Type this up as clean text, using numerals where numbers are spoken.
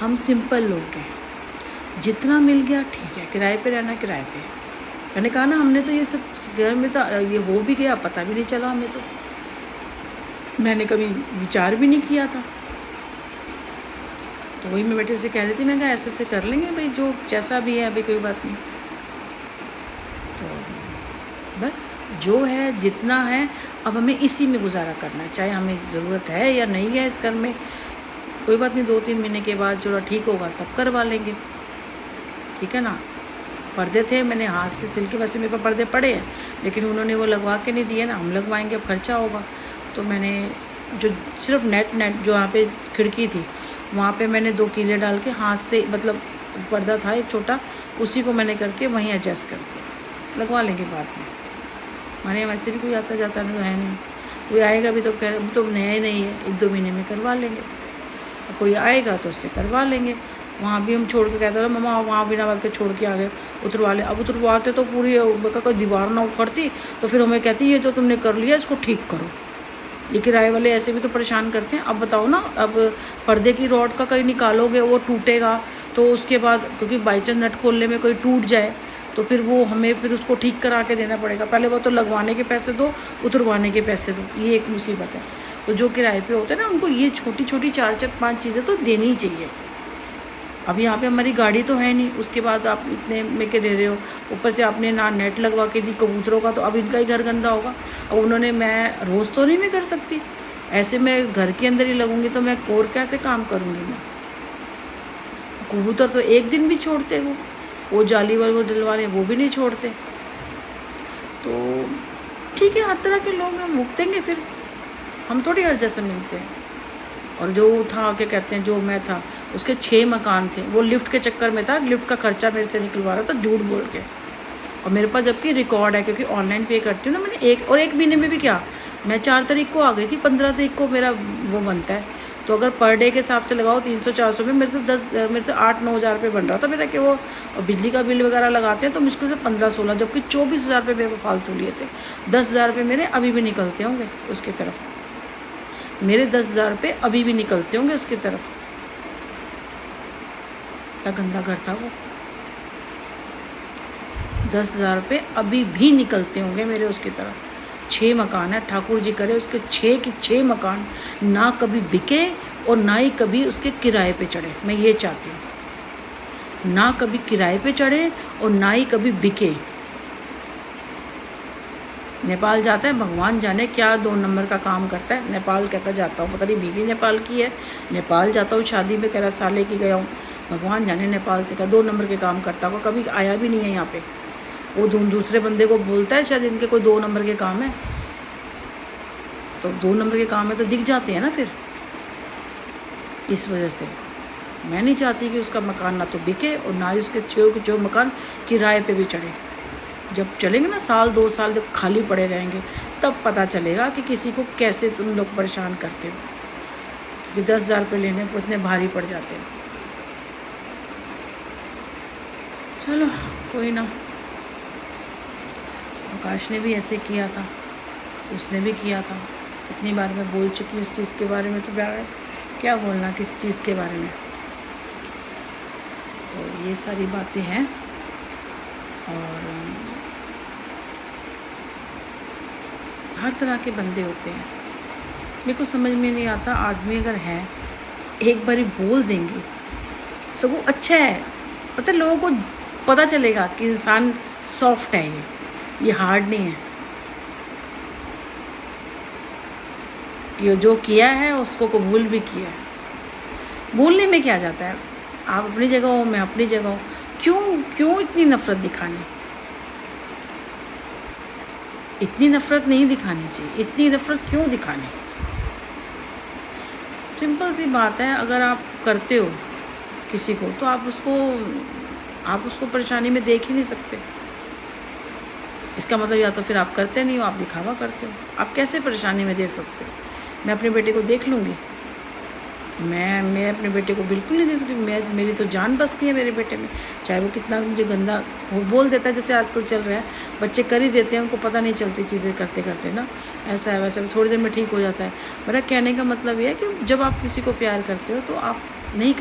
हम सिंपल लोग हैं, जितना मिल गया ठीक है, किराए पे रहना किराए पे। मैंने कहा ना, हमने तो ये सब घर में तो ये हो भी गया, पता भी नहीं चला हमें, तो मैंने कभी विचार भी नहीं किया था। तो वही मैं बेटे से कह रही थी, मैं कहा ऐसे ऐसे कर लेंगे भाई, जो जैसा भी है अभी कोई बात नहीं। तो बस जो है जितना है अब हमें इसी में गुजारा करना है, चाहे हमें ज़रूरत है या नहीं है इस घर में, कोई बात नहीं, 2-3 महीने के बाद जो ठीक होगा तब करवा लेंगे, ठीक है ना। पर्दे थे, मैंने हाथ से सिल के, वैसे मेरे पास पर्दे पड़े हैं, लेकिन उन्होंने वो लगवा के नहीं दिए ना, हम लगवाएंगे, अब खर्चा होगा। तो मैंने जो सिर्फ नेट जो वहाँ पे खिड़की थी, वहाँ पे मैंने 2 कीले डाल के हाथ से, मतलब पर्दा था एक छोटा, उसी को मैंने करके वहीं एडजस्ट कर दिया, लगवा लेंगे बाद में। हमारे यहाँ वैसे भी कोई आता जाता नहीं, तो है नहीं, कोई आएगा भी तो कह, तो नया ही नहीं है, 1-2 महीने में करवा लेंगे। कोई आएगा तो उससे करवा लेंगे। वहाँ भी हम छोड़ के कहते थे, मम्मा वहाँ बिना बात के छोड़ के आ गए, उतरवा ले। अब उतरवाते तो पूरी कोई दीवार ना उखड़ती, तो फिर हमें कहती ये तो तुमने कर लिया, इसको ठीक करो। ये किराए वाले ऐसे भी तो परेशान करते हैं। अब बताओ ना, अब पर्दे की रॉड का कहीं निकालोगे वो टूटेगा, तो उसके बाद क्योंकि बाई चांस नट खोलने में कोई टूट जाए तो फिर वो हमें फिर उसको ठीक करा के देना पड़ेगा। पहले वो तो लगवाने के पैसे दो, उतरवाने के पैसे दो, ये एक मुसीबत है। तो जो किराए पे होते हैं ना, उनको ये छोटी छोटी 4-5 चीज़ें तो देनी ही चाहिए। अब यहाँ पे हमारी गाड़ी तो है नहीं, उसके बाद आप इतने में के दे रहे हो, ऊपर से आपने ना नेट लगवा के दी कबूतरों का, तो अब इनका ही घर गंदा होगा। अब उन्होंने, मैं रोज़ तो नहीं मैं कर सकती, ऐसे मैं घर के अंदर ही लगूंगी तो मैं और कैसे काम करूँगी मैं। कबूतर तो एक दिन भी छोड़ते, वो जाली वाले वो दिलवाले वो भी नहीं छोड़ते। तो ठीक है, हर तरह के लोग हैं, भुगतेंगे फिर, हम थोड़ी हर जैसे मिलते हैं। और जो था क्या कहते हैं, जो मैं था, उसके 6 मकान थे, वो लिफ्ट के चक्कर में था, लिफ्ट का खर्चा मेरे से निकलवा रहा था झूठ बोल के। और मेरे पास जबकि रिकॉर्ड है, क्योंकि ऑनलाइन पे करती हूँ ना मैंने। एक महीने में भी क्या, मैं 4 तारीख को आ गई थी, 15 तारीख को मेरा वो बनता है, तो अगर पर डे के हिसाब से लगाओ 300-400 में मेरे से 8-9 हज़ार रुपये बन रहा था मेरा, कि वो बिजली का बिल वगैरह लगाते हैं तो मुश्किल से 15-16, जबकि 24 हज़ार रुपये मेरे को फालतू लिए थे। 10 हज़ार रुपये मेरे अभी भी निकलते होंगे उसकी तरफ, मेरे 10 हज़ार रुपये अभी भी निकलते होंगे उसकी तरफ। इतना गंदा घर था वो, 10 हज़ार रुपये अभी भी निकलते होंगे मेरे उसकी तरफ। 6 मकान है, ठाकुर जी करे उसके 6 के 6 मकान ना कभी बिके और ना ही कभी उसके किराए पे चढ़े। मैं ये चाहती हूँ, ना कभी किराए पे चढ़े और ना ही कभी बिके। नेपाल जाता है, भगवान जाने क्या 2 नंबर का काम करता है। नेपाल कहता जाता हूँ, पता नहीं बीवी नेपाल की है, नेपाल जाता हूँ शादी में, कह रहा साले की गया हूँ, भगवान जाने नेपाल से क्या 2 नंबर के काम करता होगा, कभी आया भी नहीं है यहाँ पे। वो दूसरे बंदे को बोलता है शायद इनके कोई 2 नंबर के काम है, तो 2 नंबर के काम है तो दिख जाते हैं ना फिर। इस वजह से मैं नहीं चाहती कि उसका मकान ना तो बिके और ना ही उसके 6 के 6 मकान किराए पे भी चढ़े। जब चलेंगे ना 1-2 साल, जब खाली पड़े रहेंगे, तब पता चलेगा कि किसी को कैसे तुम लोग परेशान करते हो, क्योंकि 10 हज़ार रुपये लेने को इतने भारी पड़ जाते हैं। चलो कोई ना, आकाश ने भी ऐसे किया था, उसने भी किया था। कितनी बार मैं बोल चुकी हूँ इस चीज़ के बारे में, तो क्या बोलना किसी चीज़ के बारे में। तो ये सारी बातें हैं। और हर तरह के बंदे होते हैं, मेरे को समझ में नहीं आता। आदमी अगर है, एक बारी बोल देंगे सगों अच्छा है, पता लोगों को पता चलेगा कि इंसान सॉफ्ट है, ये हार्ड नहीं है। कि जो किया है उसको कबूल भी किया है। भूलने में क्या जाता है, आप अपनी जगह हो, मैं अपनी जगह हूँ, क्यों इतनी नफरत दिखानी। इतनी नफरत नहीं दिखानी चाहिए, इतनी नफरत क्यों दिखानी। सिंपल सी बात है, अगर आप करते हो किसी को तो आप उसको परेशानी में देख ही नहीं सकते। इसका मतलब या तो फिर आप करते नहीं हो, आप दिखावा करते हो। आप कैसे परेशानी में दे सकते हो। मैं अपने बेटे को देख लूँगी, मैं अपने बेटे को बिल्कुल नहीं दे सकती। मेरी तो जान बसती है मेरे बेटे में, चाहे वो कितना मुझे गंदा वो बोल देता है। जैसे आजकल चल रहा है, बच्चे कर ही देते हैं, उनको पता नहीं चलती चीज़ें करते करते ना, ऐसा है वैसा, थोड़ी देर में ठीक हो जाता है। मेरा कहने का मतलब ये है कि जब आप किसी को प्यार करते हो तो आप नहीं